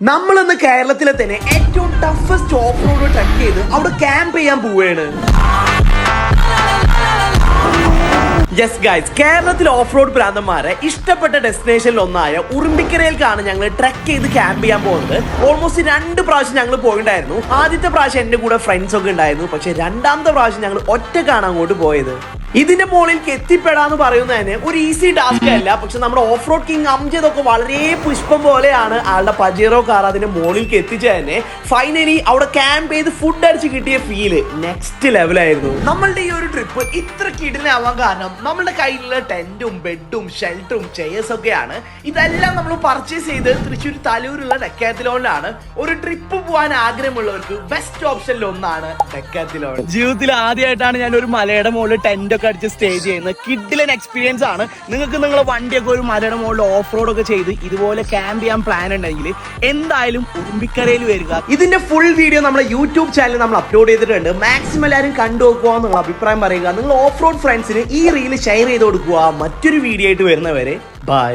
നമ്മളിന്ന് കേരളത്തിലെ തന്നെ ഏറ്റവും ടഫസ്റ്റ് ഓഫ് റോഡ് ട്രക്ക് ചെയ്ത് അവിടെ ക്യാമ്പ് ചെയ്യാൻ പോവുകയാണ്. യെസ് ഗൈസ്, കേരളത്തിലെ ഓഫ് റോഡ് ഭ്രാന്തന്മാരെ ഇഷ്ടപ്പെട്ട ഡെസ്റ്റിനേഷനിൽ ഒന്നായ ഉറുമ്പിക്കരയിലേക്കാണ് ഞങ്ങൾ ട്രക്ക് ചെയ്ത് ക്യാമ്പ് ചെയ്യാൻ പോകുന്നത്. ഓൾമോസ്റ്റ് 2 പ്രാവശ്യം ഞങ്ങൾ പോയിട്ടുണ്ടായിരുന്നു. ആദ്യത്തെ പ്രാവശ്യം എൻ്റെ കൂടെ ഫ്രണ്ട്സ് ഒക്കെ ഉണ്ടായിരുന്നു. പക്ഷെ രണ്ടാമത്തെ പ്രാവശ്യം ഞങ്ങൾ ഒറ്റക്കാണ് അങ്ങോട്ട് പോയത്. ഇതിന്റെ മുകളിലേക്ക് എത്തിപ്പെടാന്ന് പറയുന്നത് തന്നെ ഒരു ഈസി ടാസ്ക് അല്ല. പക്ഷെ നമ്മുടെ ഓഫ് റോഡ് കിങ് അംജദൊക്കെ വളരെ പുഷ്പം പോലെയാണ് ആളുടെ പജേറോ കാർ അതിന്റെ മുകളിലേക്ക് എത്തിച്ചു തന്നെ. ഫൈനലി അവിടെ ക്യാമ്പ് ചെയ്ത് ഫുഡ് അടിച്ച് കിട്ടിയ ഫീല് നെക്സ്റ്റ് ലെവലായിരുന്നു. നമ്മളുടെ ഈ ഒരു ട്രിപ്പ് ഇത്ര കിടിലാവാൻ കാരണം നമ്മളുടെ കയ്യിലുള്ള ടെന്റും ബെഡും ഷെൽട്ടറും ചെയേഴ്സ് ഒക്കെയാണ്. ഇതെല്ലാം നമ്മൾ പർച്ചേസ് ചെയ്ത് തൃശ്ശൂർ തലൂരുള്ള ഡെക്കാത്തലോണിലാണ്. ഒരു ട്രിപ്പ് പോകാൻ ആഗ്രഹമുള്ളവർക്ക് ബെസ്റ്റ് ഓപ്ഷനിൽ ഒന്നാണ് ഡെക്കാത്തലോൺ. ജീവിതത്തിൽ ആദ്യമായിട്ടാണ് ഞാൻ ഒരു മലയുടെ മുകളിൽ ടെന്റ് അടിച്ച് സ്റ്റേ ചെയ്യുന്നത്. കിഡിലൻ എക്സ്പീരിയൻസ് ആണ്. നിങ്ങൾക്ക് നിങ്ങളുടെ വണ്ടിയൊക്കെ ഒരു മലയുടെ മുകളിൽ ഓഫ് റോഡ് ഒക്കെ ചെയ്ത് ഇതുപോലെ ക്യാമ്പ് ചെയ്യാൻ പ്ലാൻ ഉണ്ടെങ്കിൽ എന്തായാലും ഉറുമ്പിക്കരയിൽ വരിക. ഇതിന്റെ ഫുൾ വീഡിയോ നമ്മുടെ യൂട്യൂബ് ചാനൽ നമ്മൾ അപ്ലോഡ് ചെയ്തിട്ടുണ്ട്. മാക്സിമം എല്ലാവരും കണ്ടു നോക്കുക, നിങ്ങൾ അഭിപ്രായം പറയുക. നിങ്ങൾ ഓഫ് റോഡ് ഫ്രണ്ട്സിന് ഈ റീൽ ഷെയർ ചെയ്ത് കൊടുക്കുക. മറ്റൊരു വീഡിയോ ആയിട്ട് വരുന്നവരെ ബൈ.